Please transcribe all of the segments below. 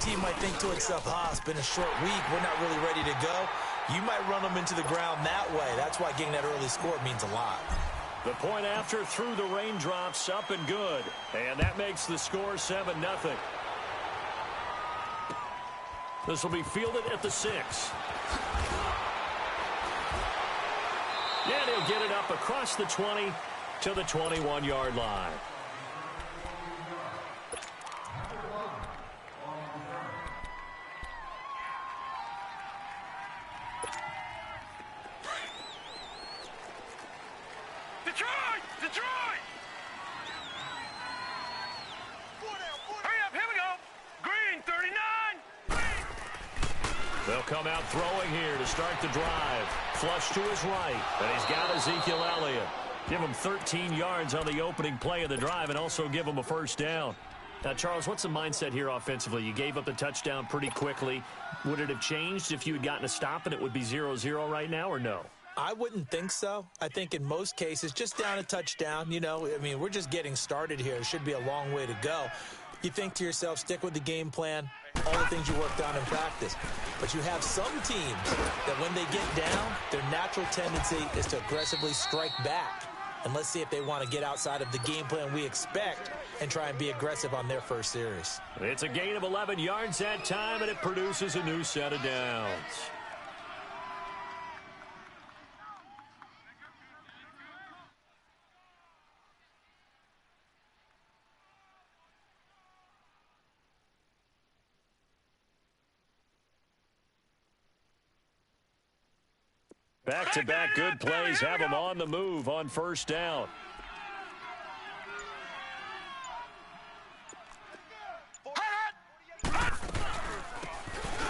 team might think to itself, it's been a short week, we're not really ready to go. You might run them into the ground that way. That's why getting that early score means a lot. The point after through the raindrops, up and good. And that makes the score 7-0. This will be fielded at the 6. And he'll get it up across the 20 to the 21-yard line. They'll come out throwing here to start the drive. Flush to his right, and he's got Ezekiel Elliott. Give him 13 yards on the opening play of the drive and also give him a first down. Now, Charles, what's the mindset here offensively? You gave up the touchdown pretty quickly. Would it have changed if you had gotten a stop and it would be 0-0 right now, or no? I wouldn't think so. I think in most cases, just down a touchdown, we're just getting started here. It should be a long way to go. You think to yourself, stick with the game plan, all the things you worked on in practice. But you have some teams that when they get down, their natural tendency is to aggressively strike back. And let's see if they want to get outside of the game plan we expect and try and be aggressive on their first series. It's a gain of 11 yards that time, and it produces a new set of downs. Back-to-back good plays have them on the move on first down.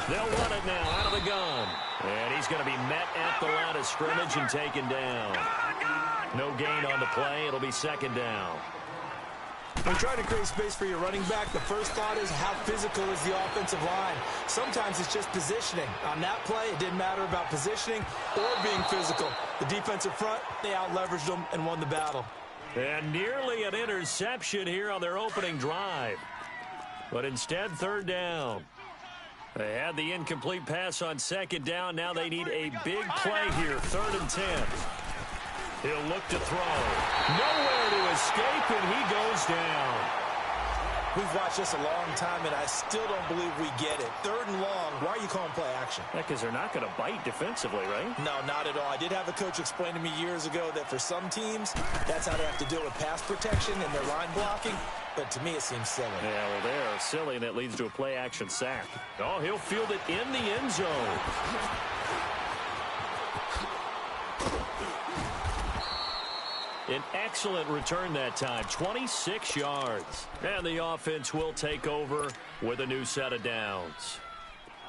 They'll run it now out of the gun. And he's going to be met at the line of scrimmage and taken down. No gain on the play. It'll be second down. When trying to create space for your running back, the first thought is how physical is the offensive line. Sometimes it's just positioning. On that play, it didn't matter about positioning or being physical. The defensive front, they out-leveraged them and won the battle. And nearly an interception here on their opening drive. But instead, third down. They had the incomplete pass on second down. Now they need a big play here, 3rd and 10. He'll look to throw. Nowhere to escape, and he goes down. We've watched this a long time, and I still don't believe we get it. 3rd and long, why are you calling play action? Because they're not going to bite defensively, right? No, not at all. I did have a coach explain to me years ago that for some teams, that's how they have to deal with pass protection and their line blocking. But to me, it seems silly. Yeah, well, they're silly, and it leads to a play action sack. Oh, he'll field it in the end zone. An excellent return that time, 26 yards. And the offense will take over with a new set of downs.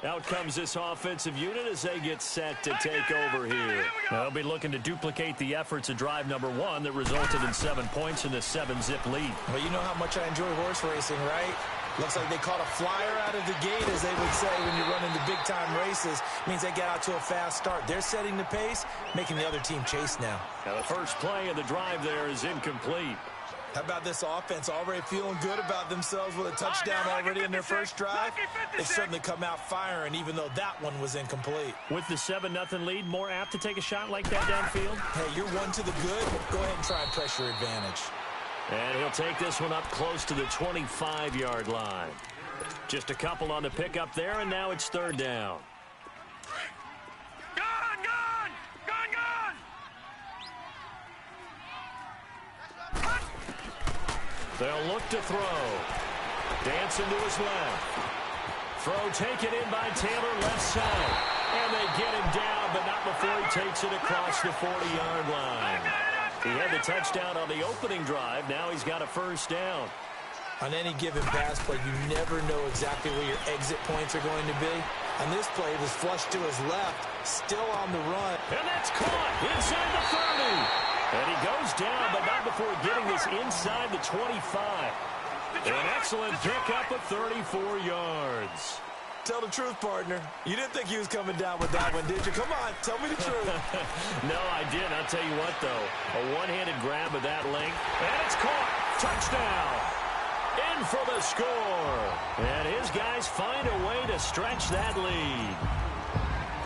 Out comes this offensive unit as they get set to take over here. They'll be looking to duplicate the efforts of drive number 1 that resulted in 7 points in the 7-zip lead. Well, you know how much I enjoy horse racing, right? Looks like they caught a flyer out of the gate, as they would say when you run into big-time races. Means they get out to a fast start. They're setting the pace, making the other team chase now. Now the first play of the drive there is incomplete. How about this offense already feeling good about themselves with a touchdown already in their first drive? They've certainly come out firing, even though that one was incomplete. With the 7-0 lead, more apt to take a shot like that downfield? Hey, you're one to the good. Go ahead and try and press your advantage. And he'll take this one up close to the 25-yard line. Just a couple on the pickup there, and now it's 3rd down. They'll look to throw. Dancing to his left. Throw taken in by Taylor, left side. And they get him down, but not before he takes it across the 40-yard line. He had the touchdown on the opening drive. Now he's got a first down. On any given pass play, you never know exactly where your exit points are going to be. On this play, it was flushed to his left, still on the run. And that's caught inside the 30. And he goes down, but not before getting this inside the 25. An excellent pickup of 34 yards. Tell the truth, partner. You didn't think he was coming down with that one, did you? Come on, tell me the truth. No, I didn't. I'll tell you what, though. A one-handed grab of that length. And it's caught. Touchdown. In for the score. And his guys find a to stretch that lead.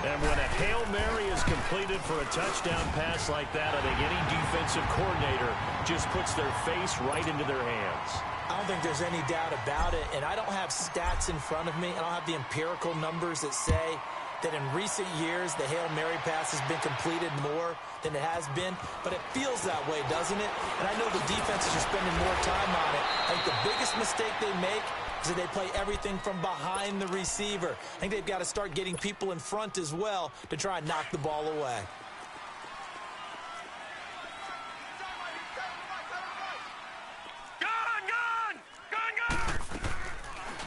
And when a Hail Mary is completed for a touchdown pass like that, I think any defensive coordinator just puts their face right into their hands. I don't think there's any doubt about it, and I don't have stats in front of me. I don't have the empirical numbers that say that in recent years the Hail Mary pass has been completed more than it has been, but it feels that way, doesn't it? And I know the defenses are spending more time on it. I think the biggest mistake they make is that they play everything from behind the receiver. I think they've got to start getting people in front as well to try and knock the ball away.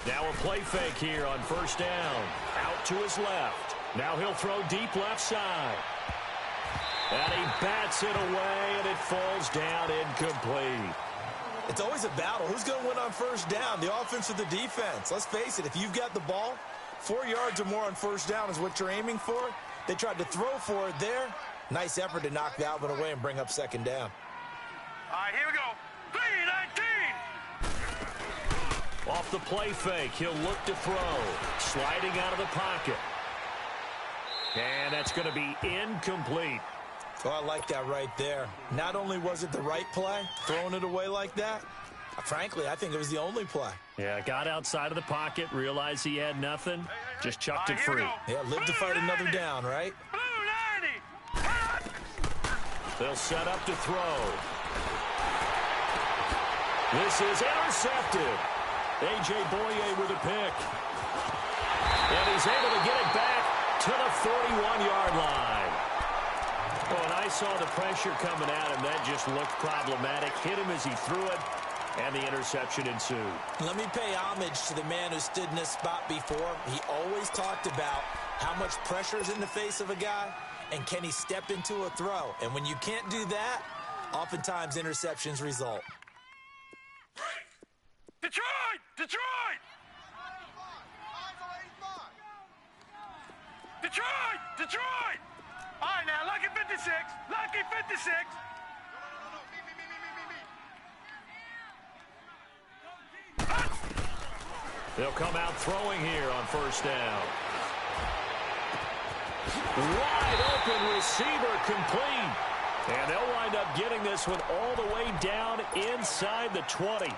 Now a play fake here on first down. Out to his left. Now he'll throw deep left side. And he bats it away, and it falls down incomplete. It's always a battle. Who's going to win on first down, the offense or the defense? Let's face it, if you've got the ball, 4 yards or more on first down is what you're aiming for. They tried to throw for it there. Nice effort to knock that one away and bring up second down. All right, here we go. 3-19. Off the play fake, he'll look to throw. Sliding out of the pocket. And that's going to be incomplete. Oh, I like that right there. Not only was it the right play, throwing it away like that, frankly, I think it was the only play. Yeah, got outside of the pocket, realized he had nothing, just chucked it free. Yeah, live to fight another down, right? They'll set up to throw. This is intercepted. A.J. Boye with a pick. And he's able to get it back to the 41-yard line. Oh, and I saw the pressure coming at him. That just looked problematic. Hit him as he threw it, and the interception ensued. Let me pay homage to the man who stood in this spot before. He always talked about how much pressure is in the face of a guy, and can he step into a throw. And when you can't do that, oftentimes interceptions result. Detroit! Detroit! Detroit! Detroit! All right, now, lucky 56. Lucky 56. They'll come out throwing here on first down. Wide open receiver complete. And they'll wind up getting this one all the way down inside the 20.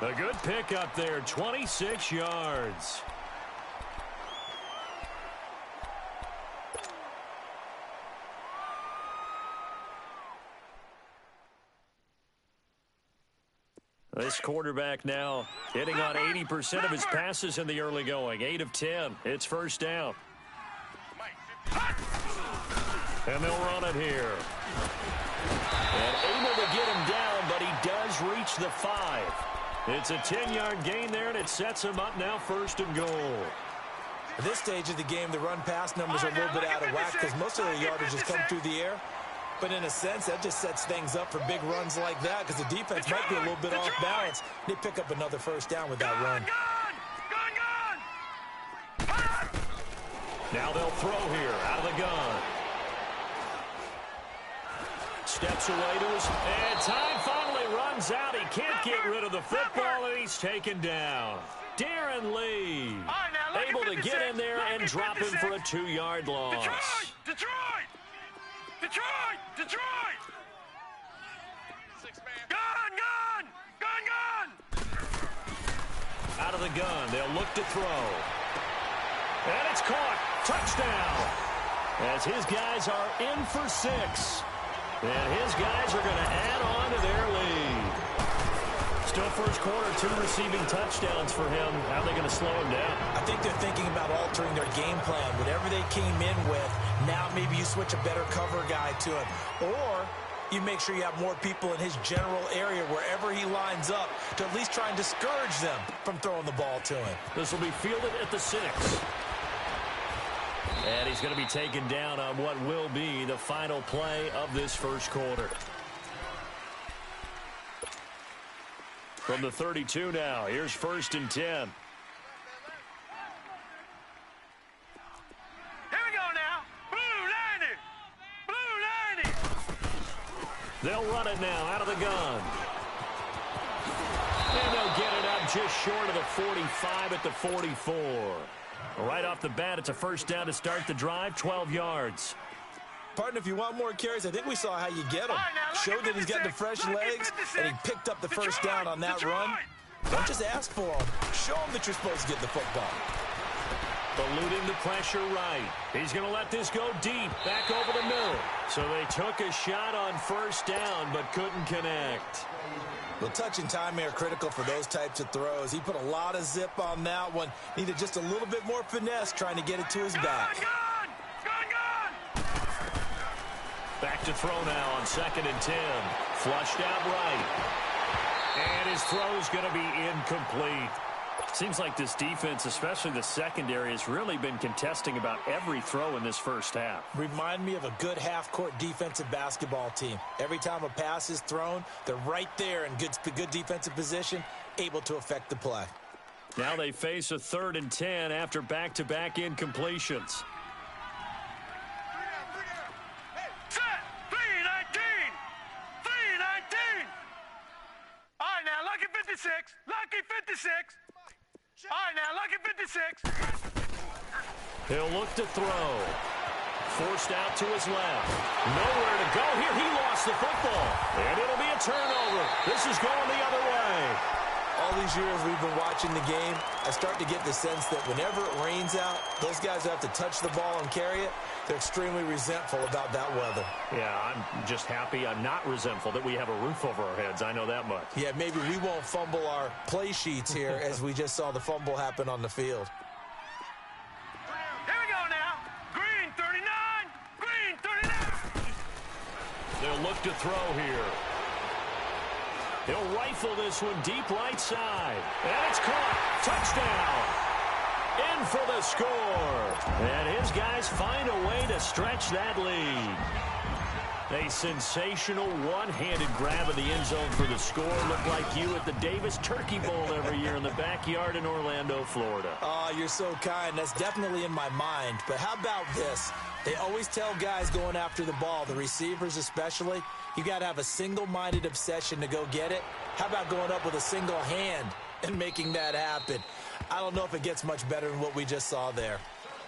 A good pickup there, 26 yards. This quarterback now hitting on 80% of his passes in the early going. 8 of 10. It's first down. And they'll run it here. And able to get him down, but he does reach the 5. It's a 10-yard gain there, and it sets him up now first and goal. At this stage of the game, the run-pass numbers are a little bit out of whack because most of the yardage has come through the air. But in a sense, that just sets things up for big runs like that because the defense might be a little bit off balance. They pick up another first down with that run. Now they'll throw here out of the gun. Steps away to his... And time finally runs out. He can't get rid of the football, and he's taken down. Darren Lee able to get in there and drop him for a 2-yard loss. Detroit! Detroit! Detroit! Detroit! Gun! Gun! Gun! Gun! Out of the gun. They'll look to throw. And it's caught. Touchdown. As his guys are in for 6. And his guys are going to add on to their lead. Still first quarter, 2 receiving touchdowns for him. How are they going to slow him down? I think they're thinking about altering their game plan. Whatever they came in with, now maybe you switch a better cover guy to him. Or you make sure you have more people in his general area wherever he lines up to at least try and discourage them from throwing the ball to him. This will be fielded at the 6. And he's going to be taken down on what will be the final play of this first quarter. From the 32 now, here's first and 10. Here we go now. Blue 90. Blue 90. They'll run it now out of the gun. And they'll get it up just short of the 45 at the 44. Right off the bat, it's a first down to start the drive, 12 yards. Partner, if you want more carries, I think we saw how you get him. Showed that he's got the fresh legs, and he picked up the first down on that run. Don't just ask for him. Show him that you're supposed to get the football. Eluding the pressure right. He's going to let this go deep, back over the middle. So they took a shot on first down, but couldn't connect. Well, touch and timing are critical for those types of throws. He put a lot of zip on that one. Needed just a little bit more finesse trying to get it to his back. Back to throw now on 2nd and 10. Flushed out right. And his throw's going to be incomplete. Seems like this defense, especially the secondary, has really been contesting about every throw in this first half. Remind me of a good half-court defensive basketball team. Every time a pass is thrown, they're right there in good defensive position, able to affect the play. Now they face a 3rd and 10 after back-to-back incompletions. Set! 3-19! 3-19! All right, now, lucky 56. Lucky 56. All right, now, lucky 56. He'll look to throw. Forced out to his left. Nowhere to go here. He lost the football. And it'll be a turnover. This is going the other way. All these years we've been watching the game, I start to get the sense that whenever it rains out, those guys who have to touch the ball and carry it, they're extremely resentful about that weather. Yeah, I'm just happy I'm not resentful that we have a roof over our heads. I know that much. Yeah, maybe we won't fumble our play sheets here as we just saw the fumble happen on the field. Here we go now. Green 39. Green 39. They'll look to throw here. He'll rifle this one deep right side. And it's caught. Touchdown. In for the score. And his guys find a way to stretch that lead. A sensational one-handed grab of the end zone for the score. Looked like you at the Davis Turkey Bowl every year in the backyard in Orlando, Florida. Oh, you're so kind. That's definitely in my mind. But how about this? They always tell guys going after the ball, the receivers especially, you got to have a single-minded obsession to go get it. How about going up with a single hand and making that happen? I don't know if it gets much better than what we just saw there.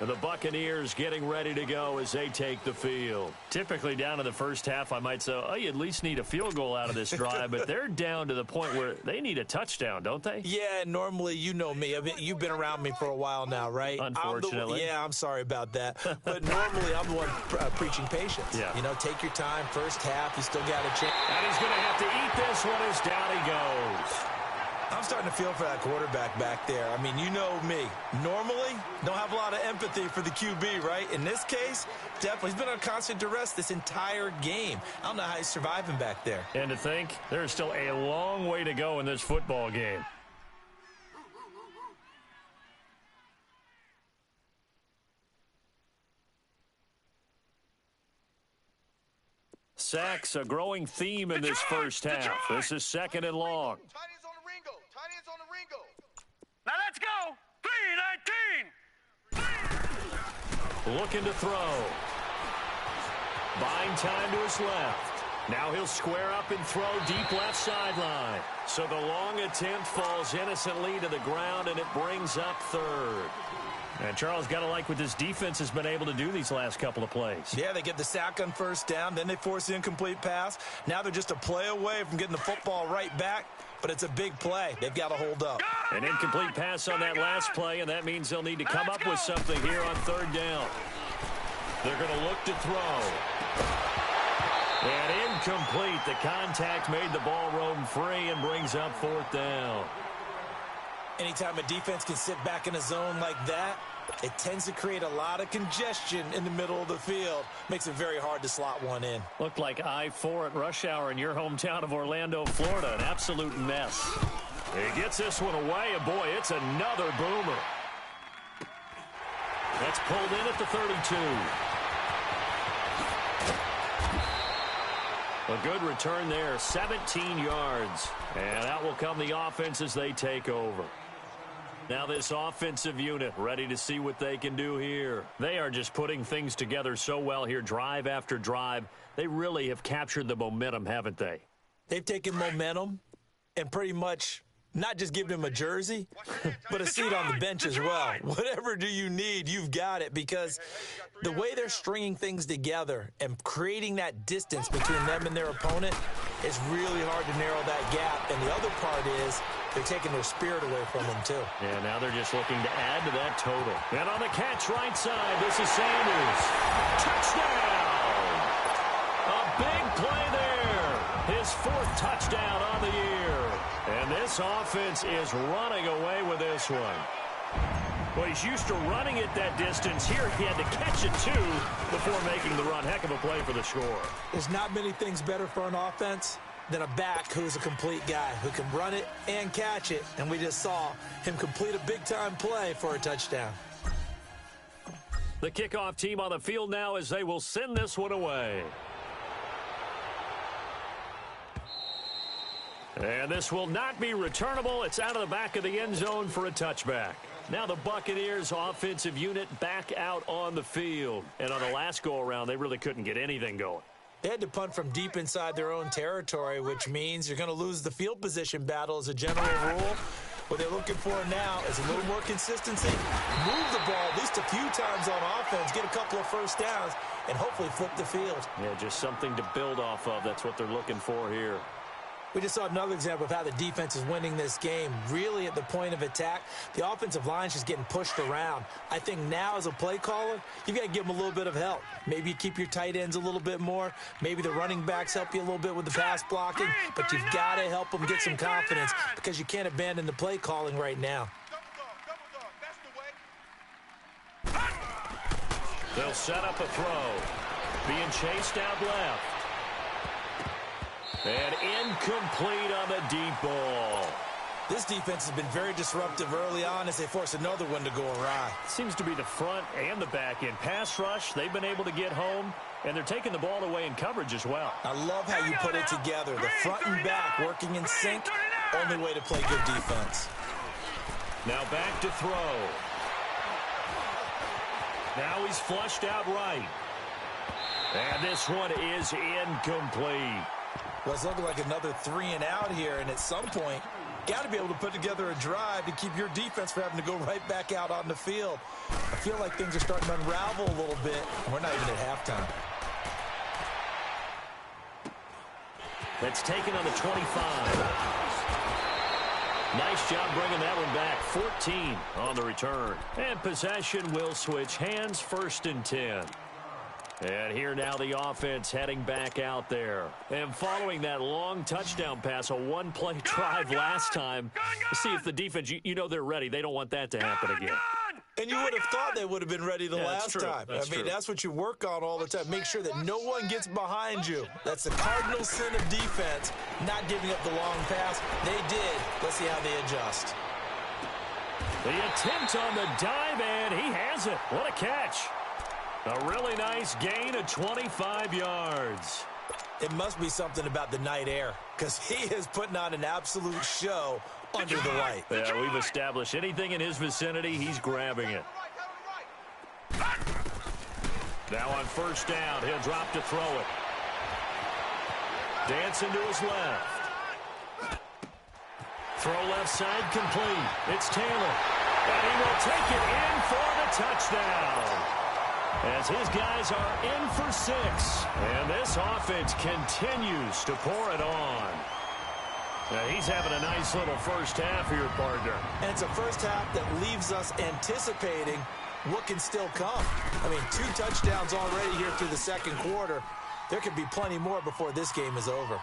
And the Buccaneers getting ready to go as they take the field. Typically down in the first half, I might say, oh, you at least need a field goal out of this drive, but they're down to the point where they need a touchdown, don't they? Yeah, normally, you know me. You've been around me for a while now, right? Unfortunately. I'm sorry about that. But normally, I'm the one preaching patience. Yeah. You know, take your time. First half, you still got a chance. And he's going to have to eat this one as down he goes. I'm starting to feel for that quarterback back there. I mean, you know me. Normally, don't have a lot of empathy for the QB, right? In this case, definitely. He's been on constant duress this entire game. I don't know how he's surviving back there. And to think, there's still a long way to go in this football game. Sacks, a growing theme in this first half. This is 2nd and long. Now let's go. 3-19. Looking to throw. Buying time to his left. Now he'll square up and throw deep left sideline. So the long attempt falls innocently to the ground, and it brings up 3rd. And Charles, got to like what this defense has been able to do these last couple of plays. Yeah, they get the sack on first down, then they force the incomplete pass. Now they're just a play away from getting the football right back, but it's a big play. They've got to hold up. An incomplete pass on that last play, and that means they'll need to come up with something here on 3rd down. They're going to look to throw. And incomplete. The contact made the ball roam free and brings up 4th down. Anytime a defense can sit back in a zone like that, it tends to create a lot of congestion in the middle of the field. Makes it very hard to slot one in. Looked like I-4 at rush hour in your hometown of Orlando, Florida. An absolute mess. He gets this one away, and boy, it's another boomer. That's pulled in at the 32. A good return there, 17 yards. And out will come the offense as they take over. Now this offensive unit ready to see what they can do here. They are just putting things together so well here, drive after drive. They really have captured the momentum, haven't they? They've taken momentum and pretty much Not just giving him a jersey, but a seat on the bench as well. Whatever do you need, you've got it, because the way they're stringing things together and creating that distance between them and their opponent is really hard to narrow that gap. And the other part is they're taking their spirit away from them, too. Yeah, now they're just looking to add to that total. And on the catch right side, this is Sanders. Touchdown! A big play there. His 4th touchdown on the year. And this offense is running away with this one. Well, he's used to running it that distance. Here he had to catch it, too, before making the run. Heck of a play for the score. There's not many things better for an offense than a back who's a complete guy, who can run it and catch it. And we just saw him complete a big-time play for a touchdown. The kickoff team on the field now as they will send this one away. And this will not be returnable. It's out of the back of the end zone for a touchback. Now the Buccaneers offensive unit back out on the field. And on the last go-around, they really couldn't get anything going. They had to punt from deep inside their own territory, which means you're going to lose the field position battle as a general rule. What they're looking for now is a little more consistency, move the ball at least a few times on offense, get a couple of first downs, and hopefully flip the field. Yeah, just something to build off of. That's what they're looking for here. We just saw another example of how the defense is winning this game. Really at the point of attack, the offensive line is just getting pushed around. I think now as a play caller, you've got to give them a little bit of help. Maybe you keep your tight ends a little bit more. Maybe the running backs help you a little bit with the pass blocking. But you've got to help them get some confidence because you can't abandon the play calling right now. They'll set up a throw. Being chased out left. And incomplete on the deep ball. This defense has been very disruptive early on as they force another one to go awry. Seems to be the front and the back end. Pass rush, they've been able to get home, and they're taking the ball away in coverage as well. I love how you put it together. The front and back working in sync, only way to play good defense. Now back to throw. Now he's flushed out right. And this one is incomplete. Well, it's looking like another 3 and out here, and at some point, got to be able to put together a drive to keep your defense from having to go right back out on the field. I feel like things are starting to unravel a little bit, and we're not even at halftime. That's taken on the 25. Nice job bringing that one back. 14 on the return. And possession will switch hands, 1st and 10. And here now the offense heading back out there. And following that long touchdown pass, a one-play drive last time, see if the defense, you know they're ready. They don't want that to happen again. And you would have thought they would have been ready the last time. That's what you work on all the time. Make sure that no one gets behind you. That's the cardinal sin of defense, not giving up the long pass. They did. Let's see how they adjust. The attempt on the dive, and he has it. What a catch. A really nice gain of 25 yards. It must be something about the night air, because he is putting on an absolute show under the light. Yeah, we've established anything in his vicinity, he's grabbing it. Now on 1st down, he'll drop to throw it. Dancing to his left. Throw left side complete. It's Taylor. And he will take it in for the touchdown. As his guys are in for 6. And this offense continues to pour it on. Now he's having a nice little first half here, partner. And it's a first half that leaves us anticipating what can still come. I mean, 2 touchdowns already here through the 2nd quarter. There could be plenty more before this game is over.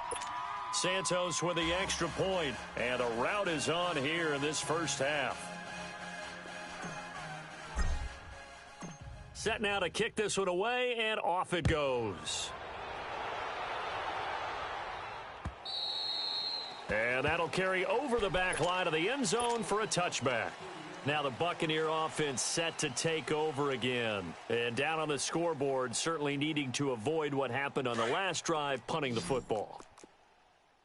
Santos with the extra point. And a rout is on here in this first half. Set now to kick this one away, and off it goes. And that'll carry over the back line of the end zone for a touchback. Now the Buccaneer offense set to take over again. And down on the scoreboard, certainly needing to avoid what happened on the last drive, punting the football.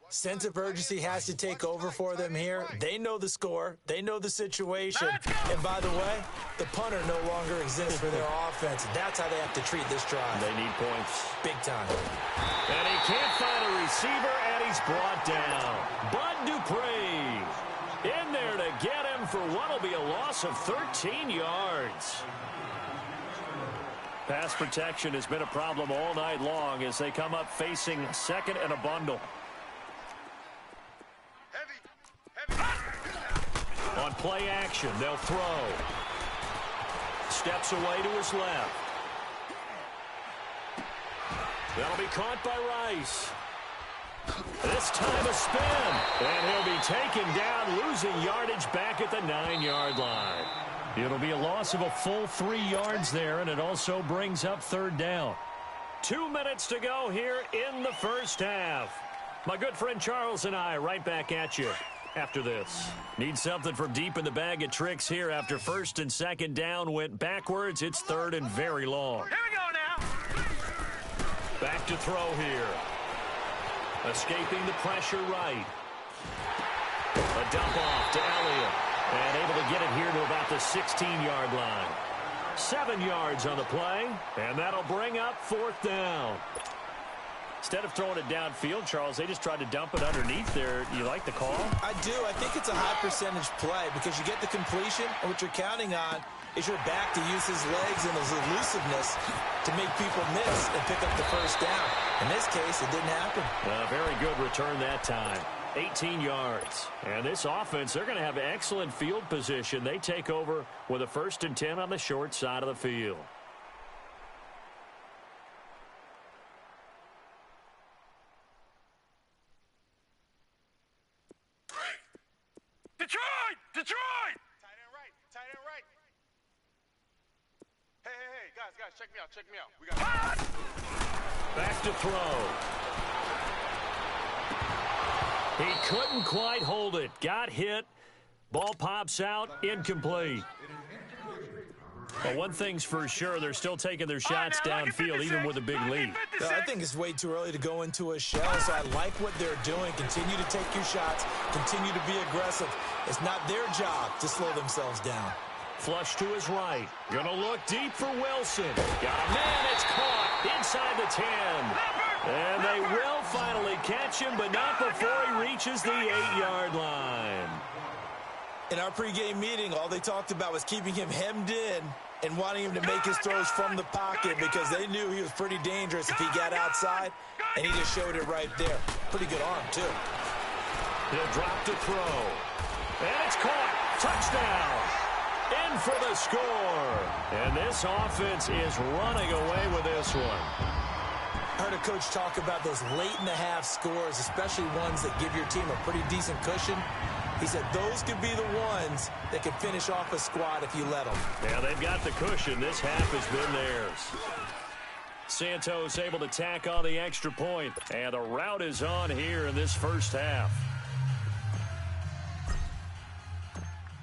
Sense of urgency has to take over for them here. They know the score. They know the situation. And by the way, the punter no longer exists for their offense. That's how they have to treat this drive. They need points. Big time. And he can't find a receiver, and he's brought down. Bud Dupree. what will be a loss of 13 yards. Pass protection has been a problem all night long as they come up facing second and a bundle. On play action, they'll throw. Steps away to his left. That'll be caught by Rice. This time a spin. And he'll be taken down, losing yardage back at the 9-yard line. It'll be a loss of a full 3 yards there, and it also brings up third down. 2 minutes to go here in the first half. My good friend Charles and I right back at you after this. Need something from deep in the bag of tricks here after first and second down went backwards. It's third and very long. Here we go now. Back to throw here. Escaping the pressure right. A dump off to Elliott. And able to get it here to about the 16-yard line. 7 yards on the play. And that'll bring up fourth down. Instead of throwing it downfield, Charles, they just tried to dump it underneath there. You like the call? I do. I think it's a high percentage play because you get the completion, and what you're counting on is your back to use his legs and his elusiveness to make people miss and pick up the first down. In this case, it didn't happen. A very good return that time. 18 yards. And this offense, they're going to have excellent field position. They take over with a 1st and 10 on the short side of the field. Detroit! Detroit! Tight end right. Tight end right. Hey, guys, check me out. Check me out. We got Back to throw. He couldn't quite hold it. Got hit. Ball pops out. Incomplete. But one thing's for sure, they're still taking their shots downfield, even with a big lead. I think it's way too early to go into a shell, so I like what they're doing. Continue to take your shots. Continue to be aggressive. It's not their job to slow themselves down. Flush to his right. Gonna look deep for Wilson. Got a man. It's caught inside the 10. And they will finally catch him, but not before he reaches the 8-yard line. In our pregame meeting, all they talked about was keeping him hemmed in and wanting him to make his throws from the pocket because they knew he was pretty dangerous if he got outside, and he just showed it right there. Pretty good arm, too. He'll drop to throw. And it's caught. Touchdown. In for the score. And this offense is running away with this one. I heard a coach talk about those late-in-the-half scores, especially ones that give your team a pretty decent cushion. He said those could be the ones that can finish off a squad if you let them. Yeah, they've got the cushion. This half has been theirs. Santos able to tack on the extra point. And the rout is on here in this first half.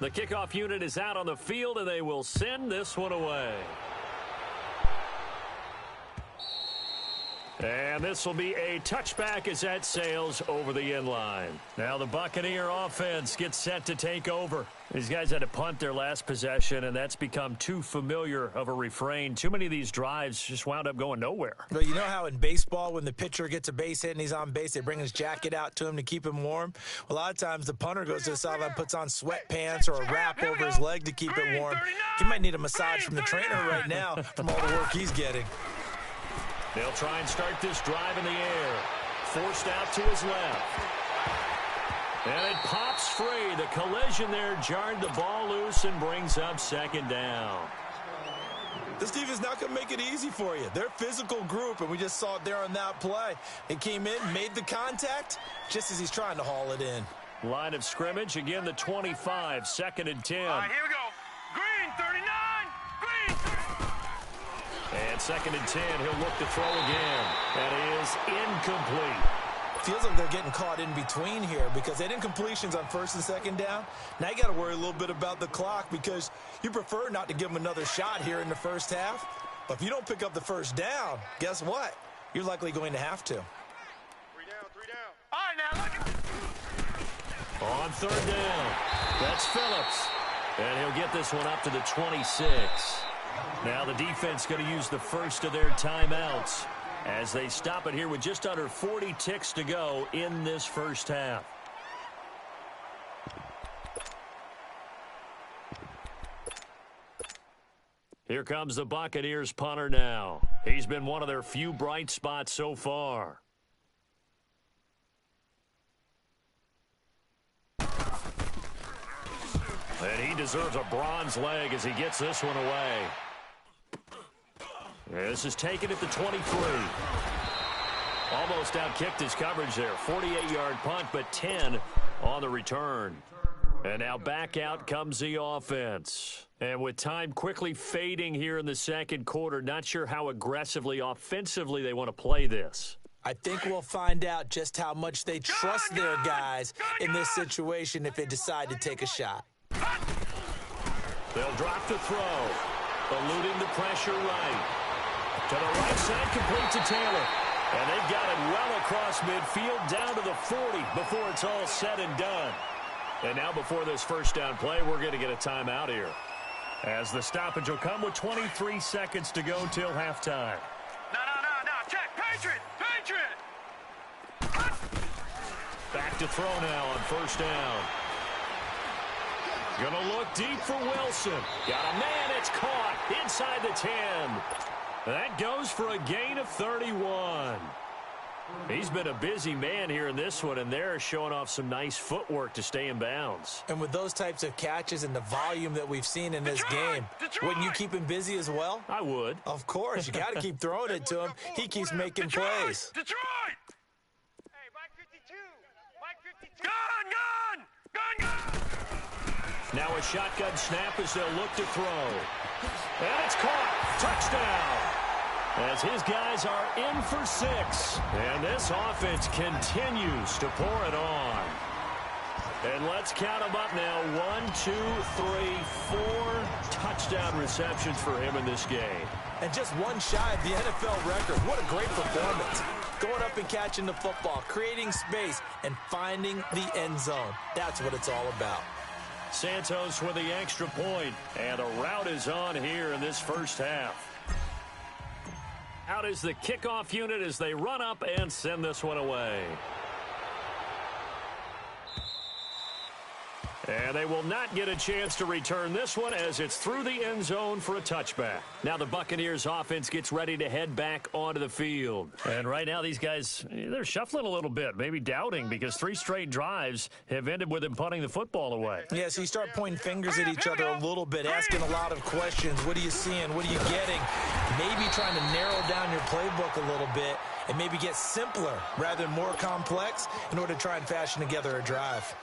The kickoff unit is out on the field, and they will send this one away. And this will be a touchback as that sails over the end line. Now the Buccaneer offense gets set to take over. These guys had to punt their last possession, and that's become too familiar of a refrain. Too many of these drives just wound up going nowhere. But you know how in baseball, when the pitcher gets a base hit and he's on base, they bring his jacket out to him to keep him warm? Well, a lot of times the punter goes to the sideline, puts on sweatpants or a wrap over his leg to keep it warm. He might need a massage from the trainer right now from all the work he's getting. They'll try and start this drive in the air. Forced out to his left. And it pops free. The collision there jarred the ball loose and brings up second down. This defense not going to make it easy for you. They're a physical group, and we just saw it there on that play. They came in, made the contact, just as he's trying to haul it in. Line of scrimmage, again the 25, 2nd and 10. All right, here we go. Green, 39. Green. And 2nd and 10, he'll look to throw again. That is incomplete. Feels like they're getting caught in between here because they had incompletions on 1st and 2nd down. Now you got to worry a little bit about the clock because you prefer not to give them another shot here in the first half. But if you don't pick up the first down, guess what? You're likely going to have to. 3 down, 3 down. All right, now look at On 3rd down, that's Phillips. And he'll get this one up to the 26. Now the defense going to use the first of their timeouts as they stop it here with just under 40 ticks to go in this first half. Here comes the Buccaneers punter now. He's been one of their few bright spots so far. And he deserves a bronze leg as he gets this one away. This is taken at the 23. Almost outkicked his coverage there. 48-yard punt, but 10 on the return. And now back out comes the offense. And with time quickly fading here in the second quarter, not sure how aggressively, offensively they want to play this. I think we'll find out just how much they trust their guys in this situation if they decide to take a shot. They'll drop the throw, eluding the pressure right. To the right side, complete to Taylor. And they've got it well across midfield, down to the 40 before it's all said and done. And now before this first down play, we're going to get a timeout here, as the stoppage will come with 23 seconds to go till halftime. No. Check. Patriot. Back to throw now on first down. Going to look deep for Wilson. Got a man, it's caught inside the 10. That goes for a gain of 31. He's been a busy man here in this one, and they're showing off some nice footwork to stay in bounds. And with those types of catches and the volume that we've seen in this game, wouldn't you keep him busy as well? I would. Of course. You got to keep throwing it to him. He keeps making plays. Detroit! Hey, Mike 52. Gun! Now a shotgun snap as they'll look to throw. And it's caught. Touchdown. As his guys are in for 6. And this offense continues to pour it on. And let's count them up now. 1, 2, 3, 4 touchdown receptions for him in this game. And just one shy of the NFL record. What a great performance. Going up and catching the football, creating space, and finding the end zone. That's what it's all about. Santos with the extra point. And the route is on here in this first half. Out is the kickoff unit as they run up and send this one away. And they will not get a chance to return this one as it's through the end zone for a touchback. Now the Buccaneers offense gets ready to head back onto the field. And right now these guys, they're shuffling a little bit, maybe doubting, because 3 straight drives have ended with them punting the football away. Yeah, so you start pointing fingers at each other a little bit, asking a lot of questions. What are you seeing? What are you getting? Maybe trying to narrow down your playbook a little bit and maybe get simpler rather than more complex in order to try and fashion together a drive.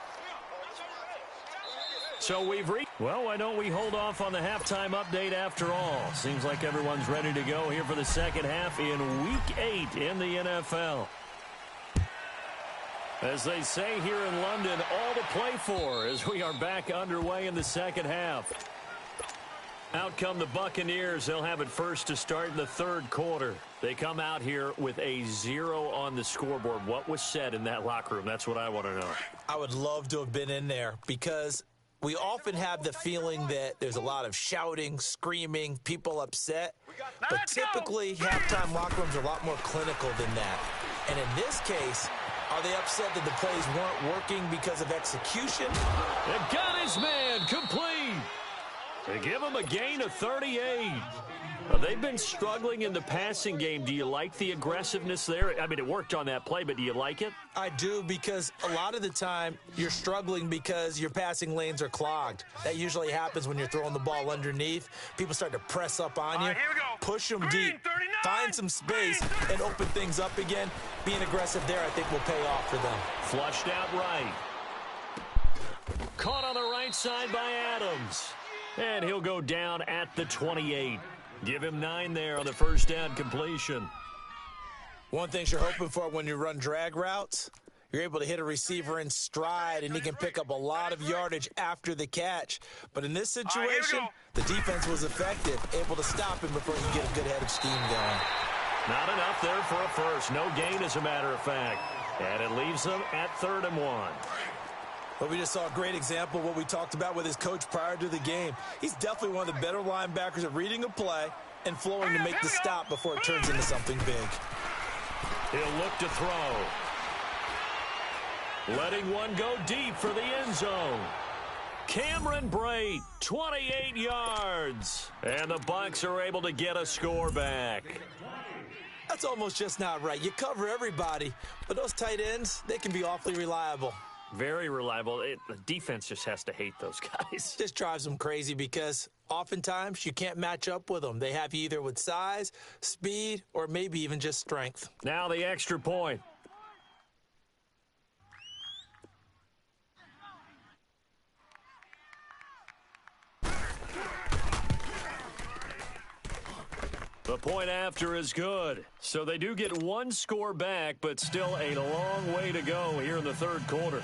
So we've reached. Well, why don't we hold off on the halftime update after all? Seems like everyone's ready to go here for the second half in Week 8 in the NFL. As they say here in London, all to play for as we are back underway in the second half. Out come the Buccaneers. They'll have it first to start in the third quarter. They come out here with a 0 on the scoreboard. What was said in that locker room? That's what I want to know. I would love to have been in there because we often have the feeling that there's a lot of shouting, screaming, people upset. But typically, halftime locker rooms are a lot more clinical than that. And in this case, are they upset that the plays weren't working because of execution? They've got his man complete. They give him a gain of 38. They've been struggling in the passing game. Do you like the aggressiveness there? I mean, it worked on that play, but do you like it? I do, because a lot of the time you're struggling because your passing lanes are clogged. That usually happens when you're throwing the ball underneath. People start to press up on you, push them deep, find some space, and open things up again. Being aggressive there, I think, will pay off for them. Flushed out right. Caught on the right side by Adams. And he'll go down at the 28. Give him 9 there on the first down completion. One thing you're hoping for when you run drag routes, you're able to hit a receiver in stride, and he can pick up a lot of yardage after the catch. But in this situation, the defense was effective, able to stop him before he get a good head of steam going. Not enough there for a first. No gain, as a matter of fact. And it leaves them at 3rd and 1. But we just saw a great example of what we talked about with his coach prior to the game. He's definitely one of the better linebackers at reading a play and flowing to make the stop before it turns into something big. He'll look to throw. Letting one go deep for the end zone. Cameron Brate, 28 yards. And the Bucks are able to get a score back. That's almost just not right. You cover everybody, but those tight ends, they can be awfully reliable. Very reliable. The defense just has to hate those guys. Just drives them crazy because oftentimes you can't match up with them. They have you either with size, speed, or maybe even just strength. Now the extra point. The point after is good. So they do get one score back, but still a long way to go here in the third quarter.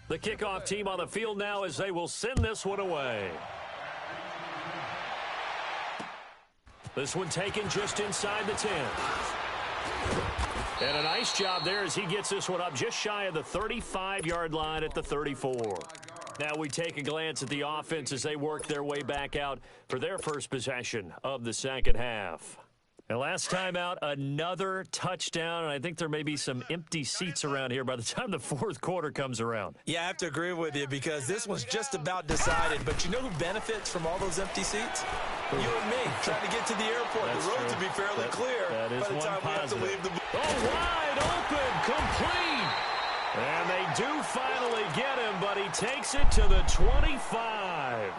The kickoff team on the field now as they will send this one away. This one taken just inside the 10. And a nice job there as he gets this one up just shy of the 35-yard line at the 34. Now we take a glance at the offense as they work their way back out for their first possession of the second half. And last time out, another touchdown, and I think there may be some empty seats around here by the time the fourth quarter comes around. Yeah, I have to agree with you because this one's just about decided. But you know who benefits from all those empty seats? You and me, trying to get to the airport. That's the road true. to be fairly clear that is by the one time we have to positive. leave the... Oh, wide open, complete. And they do finally get him, but he takes it to the 25.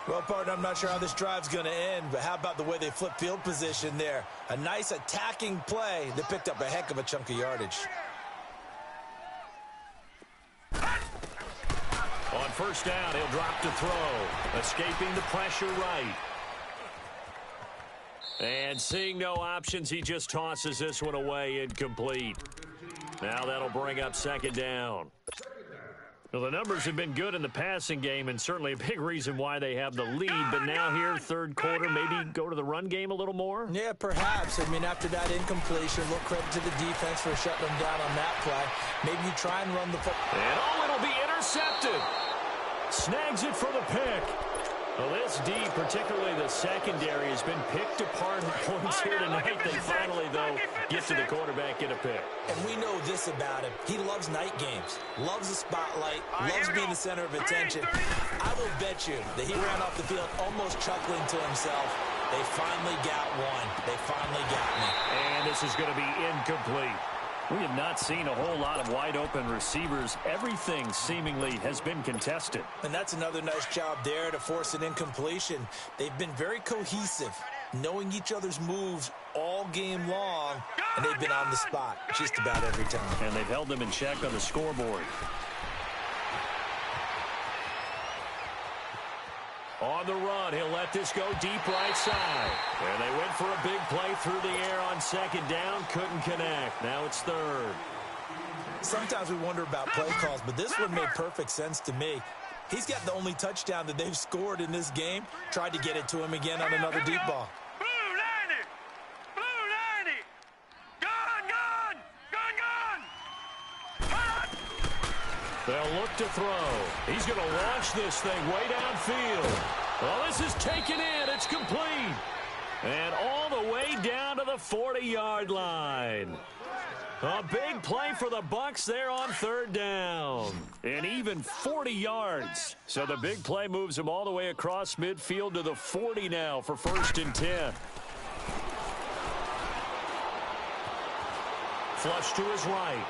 Well, partner, I'm not sure how this drive's going to end, but how about the way they flip field position there? A nice attacking play that picked up a heck of a chunk of yardage. On first down, he'll drop to throw, escaping the pressure right. And seeing no options, he just tosses this one away incomplete. Now that'll bring up second down. Well, the numbers have been good in the passing game and certainly a big reason why they have the lead. But now here, third quarter, maybe go to the run game a little more? Yeah, perhaps. I mean, after that incompletion, a little credit to the defense for shutting them down on that play. Maybe you try and run the football. And it'll be intercepted. Snags it for the pick. Well, this D, particularly the secondary, has been picked apart at points here tonight. They finally, though, get to the quarterback, get a pick. And we know this about him. He loves night games, loves the spotlight, loves being the center of attention. I will bet you that he ran off the field almost chuckling to himself. They finally got one. They finally got me. And this is going to be incomplete. We have not seen a whole lot of wide-open receivers. Everything seemingly has been contested. And that's another nice job there to force an incompletion. They've been very cohesive, knowing each other's moves all game long, and they've been on the spot just about every time. And they've held them in check on the scoreboard. On the run, he'll let this go deep right side. And they went for a big play through the air on second down. Couldn't connect. Now it's third. Sometimes we wonder about play calls, but this one made perfect sense to me. He's got the only touchdown that they've scored in this game. Tried to get it to him again on another deep ball. Blue 90! Blue 90! Gone! They'll look to throw. He's going to launch this thing way downfield. Well, this is taken in. It's complete. And all the way down to the 40-yard line. A big play for the Bucks there on third down. And even 40 yards. So the big play moves him all the way across midfield to the 40 now for first and 10. Flush to his right.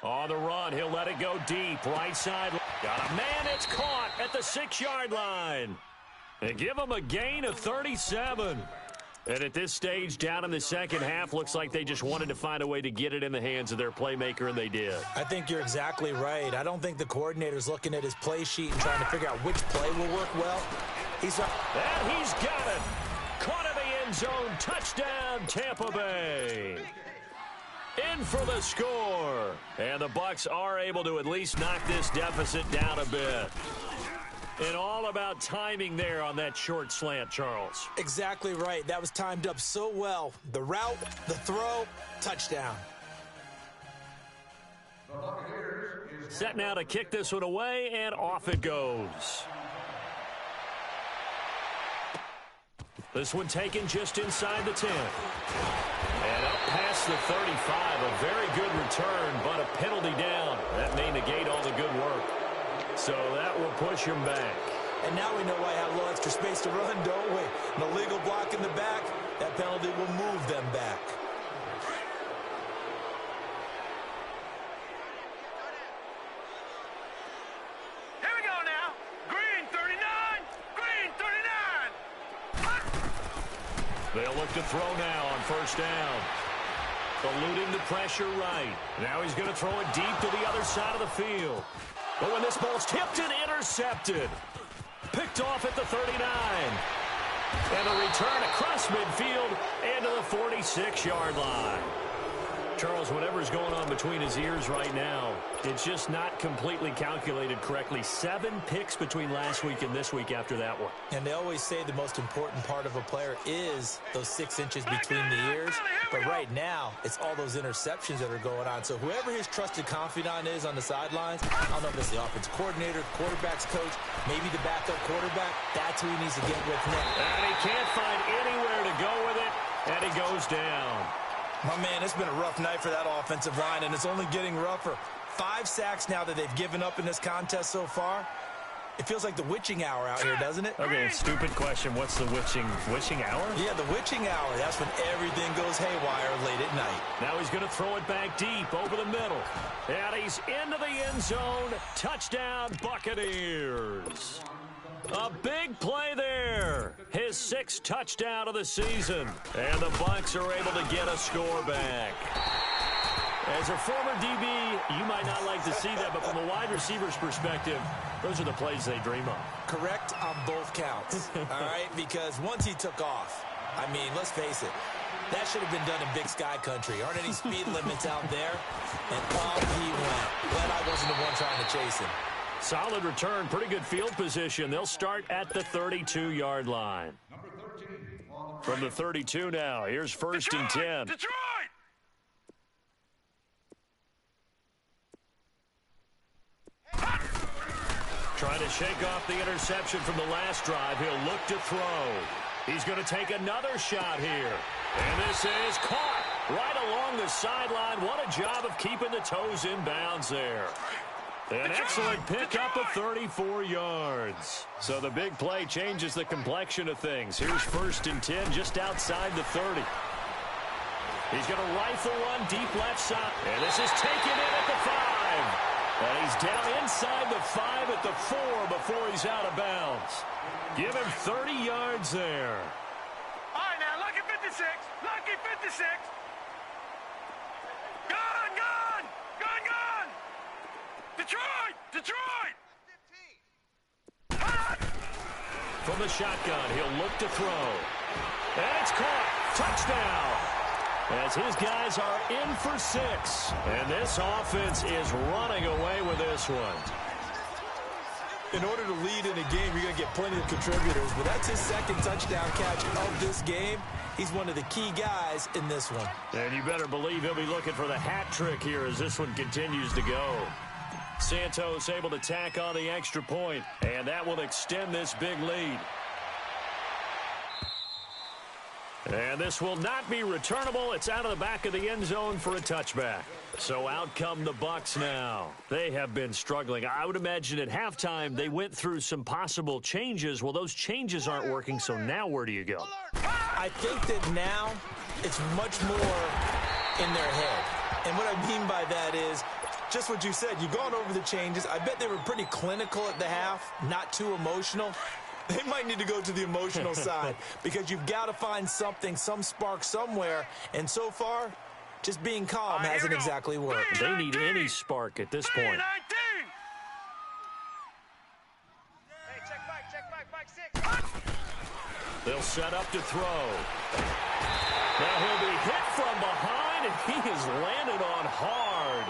On the run, he'll let it go deep. Right side. Got a man, it's caught at the 6-yard line. And give him a gain of 37. And at this stage, down in the second half, looks like they just wanted to find a way to get it in the hands of their playmaker, and they did. I think you're exactly right. I don't think the coordinator's looking at his play sheet and trying to figure out which play will work well. And he's got it. Caught in the end zone. Touchdown, Tampa Bay. In for the score. And the Bucks are able to at least knock this deficit down a bit. And all about timing there on that short slant, Charles. Exactly right. That was timed up so well. The route, the throw, touchdown. Set now to kick this one away, and off it goes. This one taken just inside the 10. And up past the 35. A very good return, but a penalty down. That may negate all the good work. So that will push him back. And now we know why I have a little extra space to run, don't we? An illegal block in the back. That penalty will move them back. Here we go now. Green 39. Green 39. They'll look to throw now on first down. Eluding the pressure right. Now he's going to throw it deep to the other side of the field. But when this ball's tipped and intercepted. Picked off at the 39. And a return across midfield and to the 46-yard line. Charles, whatever's going on between his ears right now, it's just not completely calculated correctly. 7 picks between last week and this week after that one. And they always say the most important part of a player is those 6 inches between the ears. But right now, it's all those interceptions that are going on. So whoever his trusted confidant is on the sidelines, I don't know if it's the offensive coordinator, quarterback's coach, maybe the backup quarterback, that's who he needs to get with next. And he can't find anywhere to go with it, and he goes down. My man, it's been a rough night for that offensive line, and it's only getting rougher. 5 sacks now that they've given up in this contest so far. It feels like the witching hour out here, doesn't it? Okay, stupid question. What's the witching hour? Yeah, the witching hour. That's when everything goes haywire late at night. Now he's going to throw it back deep over the middle. And he's into the end zone. Touchdown, Buccaneers. A big play there. His 6th touchdown of the season. And the Bucs are able to get a score back. As a former DB, you might not like to see that, but from a wide receiver's perspective, those are the plays they dream of. Correct on both counts, all right? Because once he took off, I mean, let's face it, that should have been done in Big Sky Country. Aren't any speed limits out there? And off he went. Glad I wasn't the one trying to chase him. Solid return, pretty good field position. They'll start at the 32-yard line. From the 32 now, here's first and 10. Detroit! Trying to shake off the interception from the last drive. He'll look to throw. He's going to take another shot here. And this is caught right along the sideline. What a job of keeping the toes in bounds there. An excellent pickup of 34 yards. So the big play changes the complexion of things. Here's first and 10 just outside the 30. He's going to rifle one deep left side. And this is taken in at the 5. And he's down inside the 5 at the 4 before he's out of bounds. Give him 30 yards there. All right, now, lucky 56. Lucky 56. Gun, gun, gun, gun. Detroit, Detroit. From the shotgun, he'll look to throw. And it's caught. Touchdown. As his guys are in for 6. And this offense is running away with this one. In order to lead in a game, you're going to get plenty of contributors. But that's his 2nd touchdown catch of this game. He's one of the key guys in this one. And you better believe he'll be looking for the hat trick here as this one continues to go. Santos able to tack on the extra point, and that will extend this big lead. And this will not be returnable. It's out of the back of the end zone for a touchback. So out come the Bucs now. They have been struggling. I would imagine at halftime they went through some possible changes. Well, those changes aren't working, so now where do you go? I think that now it's much more in their head. And what I mean by that is just what you said. You've gone over the changes. I bet they were pretty clinical at the half, not too emotional. They might need to go to the emotional side because you've got to find something, some spark somewhere. And so far, just being calm hasn't exactly worked. They need any spark at this point. Hey, check back, 6. They'll set up to throw. Now he'll be hit from behind, and he is landed on hard.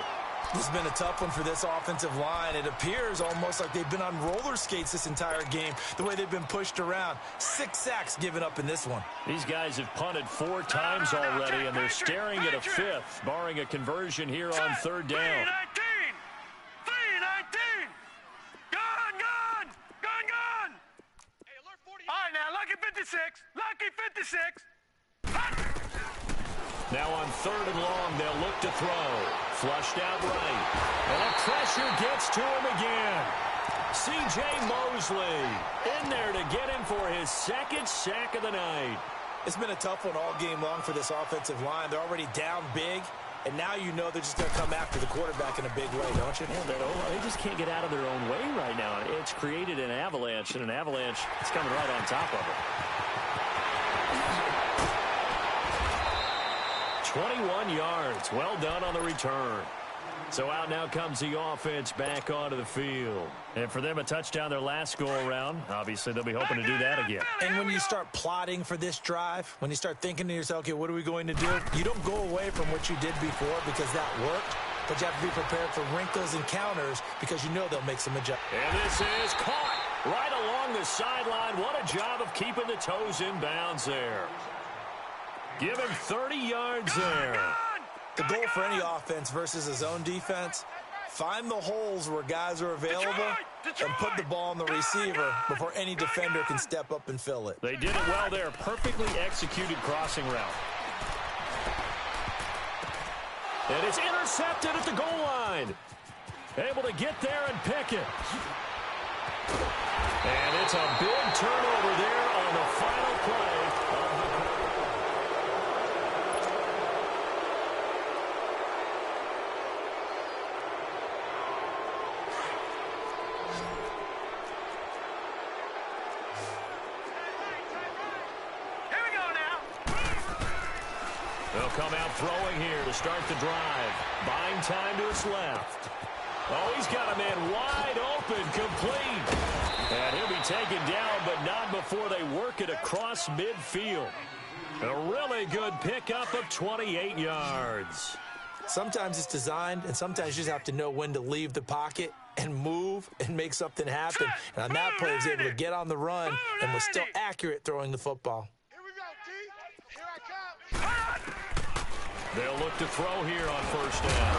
This has been a tough one for this offensive line. It appears almost like they've been on roller skates this entire game, the way they've been pushed around. 6 sacks given up in this one. These guys have punted 4 times already, and they're staring at a 5th, barring a conversion here on 3rd down. 3-19. Gun, gun, gun, gun. Hey, alert 40. All right, now, lucky 56. Lucky 56. Now on 3rd and long, they'll look to throw. Flushed out right. And the pressure gets to him again. C.J. Mosley in there to get him for his 2nd sack of the night. It's been a tough one all game long for this offensive line. They're already down big, and now you know they're just going to come after the quarterback in a big way, don't you? Yeah, they just can't get out of their own way right now. It's created an avalanche, and an avalanche is coming right on top of it. 21 yards. Well done on the return. So out now comes the offense back onto the field. And for them, a touchdown their last go-around. Obviously, they'll be hoping to do that again. And when you start plotting for this drive, when you start thinking to yourself, okay, what are we going to do? You don't go away from what you did before because that worked, but you have to be prepared for wrinkles and counters because you know they'll make some adjustments. And this is caught right along the sideline. What a job of keeping the toes in bounds there. Give him 30 yards there. The goal for any offense versus a zone defense, find the holes where guys are available and put the ball on the receiver before any defender can step up and fill it. They did it well there. Perfectly executed crossing route. And it's intercepted at the goal line. Able to get there and pick it. And it's a big turnover there on the final play. They'll come out throwing here to start the drive. Buying time to his left. Oh, he's got a man wide open, complete. And he'll be taken down, but not before they work it across midfield. A really good pickup of 28 yards. Sometimes it's designed, and sometimes you just have to know when to leave the pocket and move and make something happen. And on that play, he was able to get on the run and was still accurate throwing the football. They'll look to throw here on 1st down.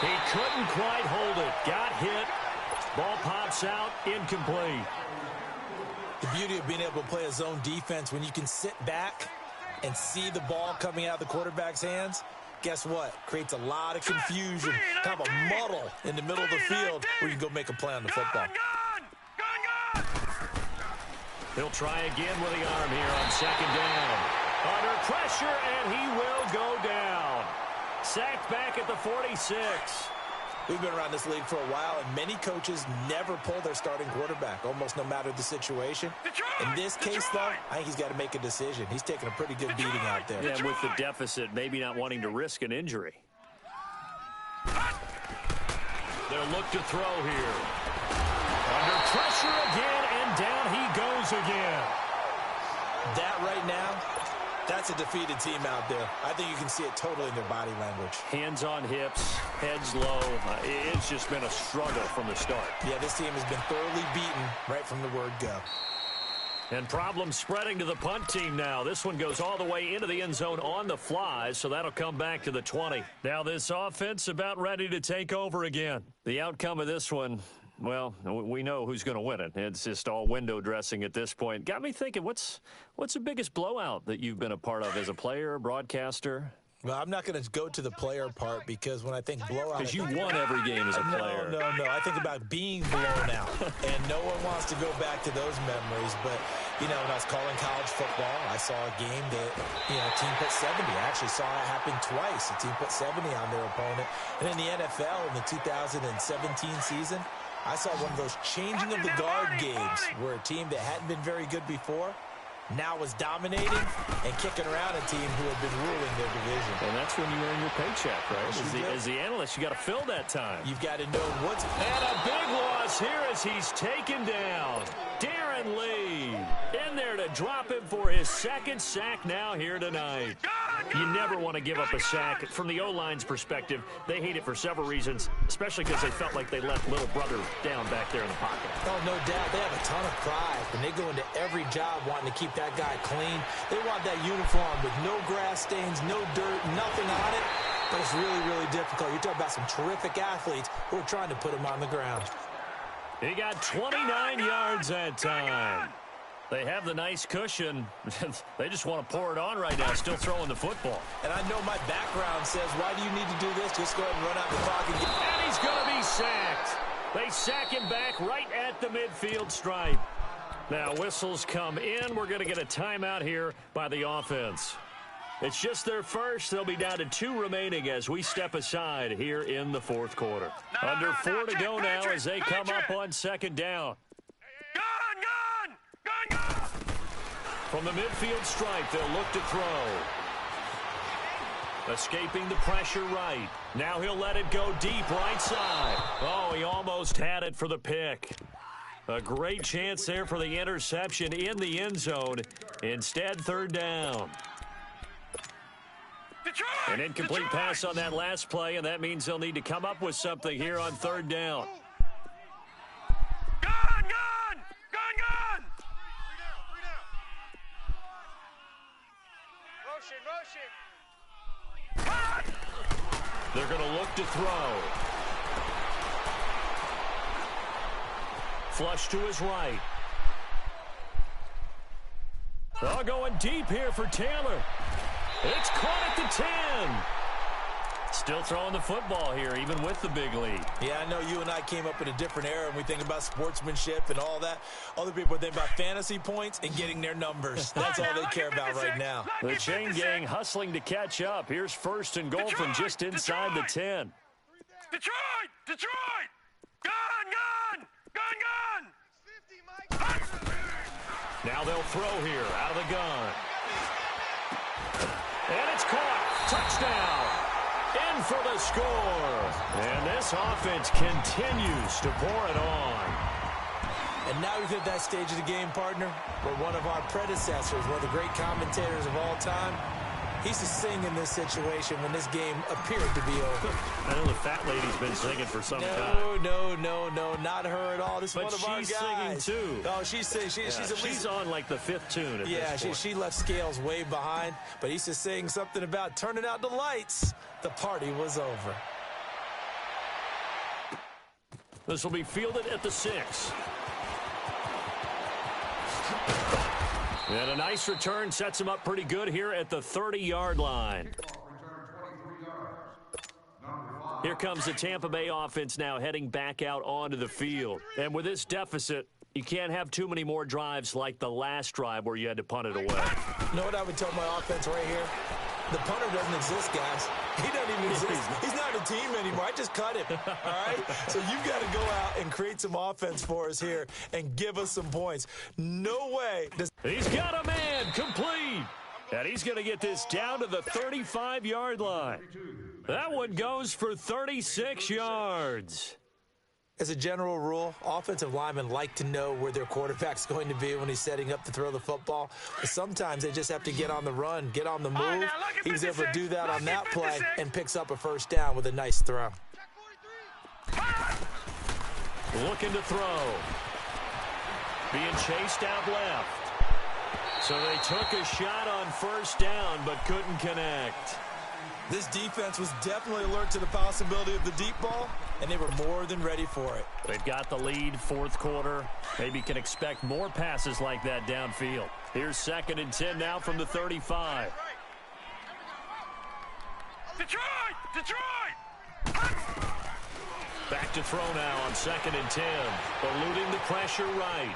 He couldn't quite hold it. Got hit. Ball pops out. Incomplete. The beauty of being able to play a zone defense when you can sit back and see the ball coming out of the quarterback's hands, guess what? Creates a lot of confusion, kind of a muddle in the middle of the field where you can go make a play on the football. He'll try again with the arm here on 2nd down. Under pressure, and he will go down. Sacked back at the 46. We've been around this league for a while, and many coaches never pull their starting quarterback, almost no matter the situation. In this case, though, I think he's got to make a decision. He's taking a pretty good beating out there. Yeah, with the deficit, maybe not wanting to risk an injury. They'll look to throw here. Under pressure again, and down he goes again. That right now, that's a defeated team out there. I think you can see it totally in their body language. Hands on hips, heads low. It's just been a struggle from the start. Yeah, this team has been thoroughly beaten right from the word go. And problems spreading to the punt team now. This one goes all the way into the end zone on the fly, so that'll come back to the 20. Now this offense about ready to take over again. The outcome of this one, well, we know who's going to win it. It's just all window dressing at this point. Got me thinking, what's the biggest blowout that you've been a part of as a player, broadcaster? Well, I'm not going to go to the player part because when I think blowout... Because you won every game as a player. No. I think about being blown out. And no one wants to go back to those memories. But, you know, when I was calling college football, I saw a game that, you know, a team put 70. I actually saw it happen twice. A team put 70 on their opponent. And in the NFL, in the 2017 season, I saw one of those changing of the guard games where a team that hadn't been very good before now was dominating and kicking around a team who had been ruling their division. And that's when you earn your paycheck, right? As the analyst, you got to fill that time. You've got to know what's... And a big loss here as he's taken down. Darren Lee in there to drop him for his 2nd sack now here tonight. You never want to give up a sack. From the O-line's perspective, they hate it for several reasons, especially because they felt like they left little brother down back there in the pocket. Oh, no doubt. They have a ton of pride, and they go into every job wanting to keep that guy clean. They want that uniform with no grass stains, no dirt, nothing on it. But it's really, really difficult. You're talking about some terrific athletes who are trying to put him on the ground. He got 29 yards that time. They have the nice cushion. They just want to pour it on right now, still throwing the football. And I know my background says, why do you need to do this? Just go ahead and run out the clock and get... And he's going to be sacked. They sack him back right at the midfield stripe. Now whistles come in. We're going to get a timeout here by the offense. It's just their first. They'll be down to 2 remaining as we step aside here in the fourth quarter. Under 4 to go now as they come up on second down. From the midfield stripe, they'll look to throw. Escaping the pressure right. Now he'll let it go deep right side. Oh, he almost had it for the pick. A great chance there for the interception in the end zone. Instead, third down. An incomplete pass on that last play, and that means they'll need to come up with something here on third down. They're going to look to throw. Flush to his right. Oh, going deep here for Taylor. It's caught at the 10. Still throwing the football here, even with the big lead. Yeah, I know you and I came up in a different era, and we think about sportsmanship and all that. Other people think about fantasy points and getting their numbers. That's all they care about right now. The chain gang hustling to catch up. Here's first and goal from just inside the 10. Detroit! Detroit! Gun! Gun! Gun! Now they'll throw here out of the gun. And it's caught. Touchdown. In for the score. And this offense continues to pour it on. And now we're at that stage of the game, partner, where one of our predecessors, one of the great commentators of all time, he used to sing in this situation when this game appeared to be over. I know the fat lady's been singing for some time. No, not her at all. This is one of our guys. But she's singing, too. Oh, she's singing. She's on, like, the 5th tune at this point. She left Scales way behind, but he used to sing something about turning out the lights. The party was over. This will be fielded at the 6. And a nice return sets him up pretty good here at the 30-yard line. Here comes the Tampa Bay offense now heading back out onto the field. And with this deficit, you can't have too many more drives like the last drive where you had to punt it away. You know what I would tell my offense right here? The punter doesn't exist, guys. He doesn't even exist. He's not a team anymore. I just cut him, all right? So you've got to go out and create some offense for us here and give us some points. No way. He's got a man complete. And he's going to get this down to the 35-yard line. That one goes for 36 yards. As a general rule, offensive linemen like to know where their quarterback's going to be when he's setting up to throw the football. But sometimes they just have to get on the run, get on the move. He was able to do that on that play and picks up a first down with a nice throw. Looking to throw. Being chased out left. So they took a shot on first down but couldn't connect. This defense was definitely alert to the possibility of the deep ball, and they were more than ready for it. They've got the lead, fourth quarter. Maybe can expect more passes like that downfield. Here's 2nd and 10 now from the 35. Detroit! Detroit! Back to throw now on 2nd and 10. Eluding the pressure right.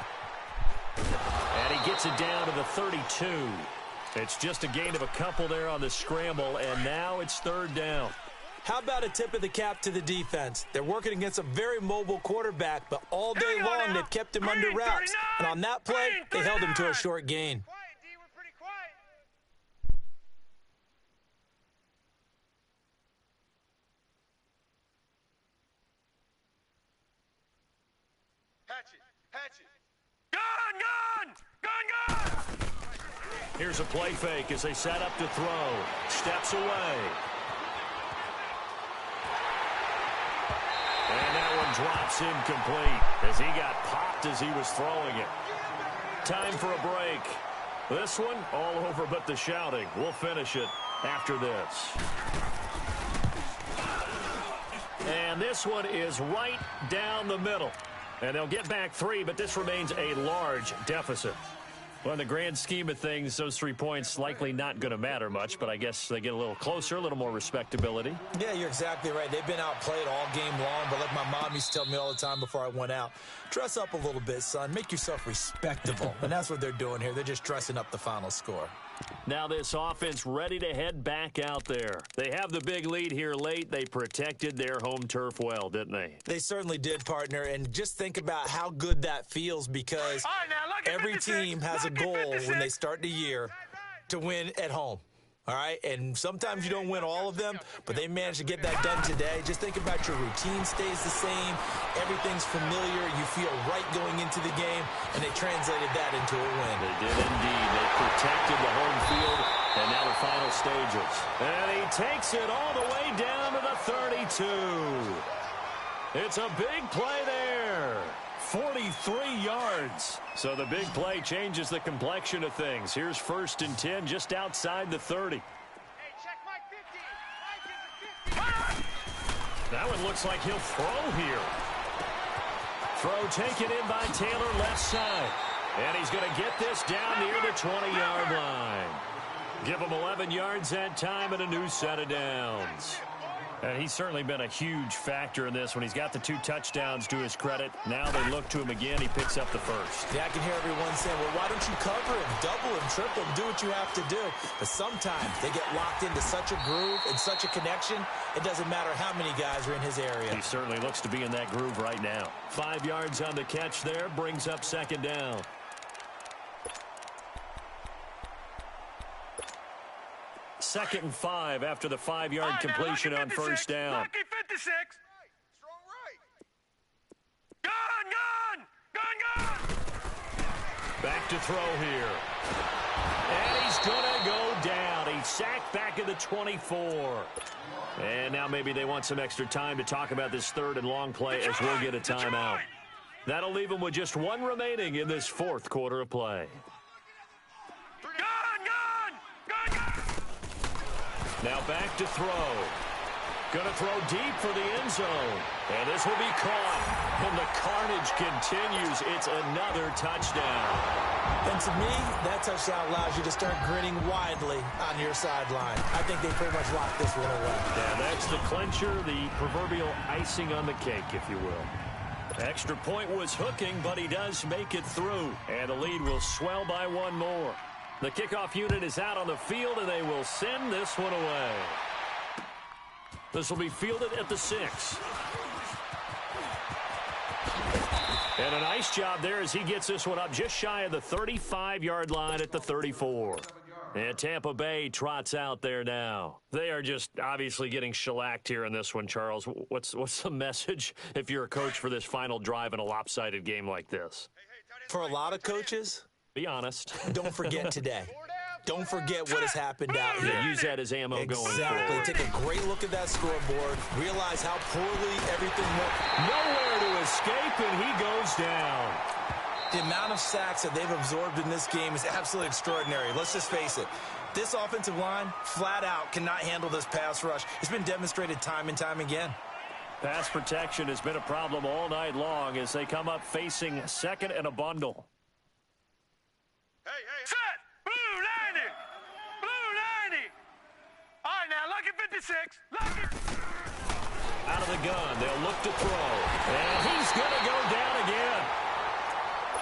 And he gets it down to the 32. It's just a gain of a couple there on the scramble, and now it's third down. How about a tip of the cap to the defense? They're working against a very mobile quarterback, but all day long they've kept him under wraps. And on that play, they held him to a short gain. Quiet, D. We're pretty quiet. Hatchet. Gun! Here's a play fake as they set up to throw. Steps away. And that one drops incomplete as he got popped as he was throwing it. Time for a break. This one all over but the shouting. We'll finish it after this. And this one is right down the middle. And they'll get back 3, but this remains a large deficit. Well, in the grand scheme of things, those 3 points likely not going to matter much, but I guess they get a little closer, a little more respectability. Yeah, you're exactly right. They've been outplayed all game long, but like my mom used to tell me all the time before I went out, dress up a little bit, son. Make yourself respectable. And that's what they're doing here. They're just dressing up the final score. Now this offense ready to head back out there. They have the big lead here late. They protected their home turf well, didn't they? They certainly did, partner. And just think about how good that feels, because every team has a goal when they start the year to win at home. All right, and sometimes you don't win all of them, but they managed to get that done today. Just think about your routine stays the same. Everything's familiar. You feel right going into the game, and they translated that into a win. They did indeed. They protected the home field, and now the final stages. And he takes it all the way down to the 32. It's a big play there. 43 yards. So the big play changes the complexion of things. Here's 1st and 10 just outside the 30. That one looks like he'll throw here. Throw taken in by Taylor left side. And he's going to get this down near the 20-yard line. Give him 11 yards that time and a new set of downs. And he's certainly been a huge factor in this when he's got the 2 touchdowns to his credit. Now they look to him again. He picks up the first. Yeah, I can hear everyone saying, well, why don't you cover him, double him, triple him, do what you have to do. But sometimes they get locked into such a groove and such a connection, it doesn't matter how many guys are in his area. He certainly looks to be in that groove right now. 5 yards on the catch there, brings up 2nd down. Second and 5 after the 5-yard completion on 1st down. Lucky 56. Strong right. Gun. Back to throw here. And he's going to go down. He's sacked back at the 24. And now maybe they want some extra time to talk about this 3rd and long play as we'll get a timeout. That'll leave them with just 1 remaining in this 4th quarter of play. Now back to throw. Going to throw deep for the end zone. And this will be caught. And the carnage continues. It's another touchdown. And to me, that touchdown allows you to start grinning widely on your sideline. I think they pretty much locked this one away. Yeah, that's the clincher, the proverbial icing on the cake, if you will. Extra point was hooking, but he does make it through. And the lead will swell by 1 more. The kickoff unit is out on the field, and they will send this one away. This will be fielded at the 6. And a nice job there as he gets this one up just shy of the 35-yard line at the 34. And Tampa Bay trots out there now. They are just obviously getting shellacked here in this one, Charles. What's the message if you're a coach for this final drive in a lopsided game like this? For a lot of coaches, be honest. Don't forget today. Don't forget what has happened out here. Yeah, use that as ammo going forward. Exactly. Take a great look at that scoreboard. Realize how poorly everything went. Nowhere to escape, and he goes down. The amount of sacks that they've absorbed in this game is absolutely extraordinary. Let's just face it. This offensive line, flat out, cannot handle this pass rush. It's been demonstrated time and time again. Pass protection has been a problem all night long as they come up facing 2nd and a bundle. Set! Blue 90! Blue 90! All right, now, lucky 56. Lucky. Out of the gun, they'll look to throw. And he's going to go down again.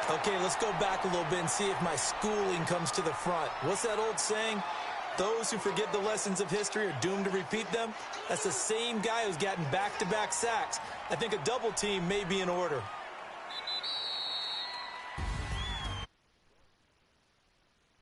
Okay, let's go back a little bit and see if my schooling comes to the front. What's that old saying? Those who forget the lessons of history are doomed to repeat them. That's the same guy who's gotten back-to-back sacks. I think a double team may be in order.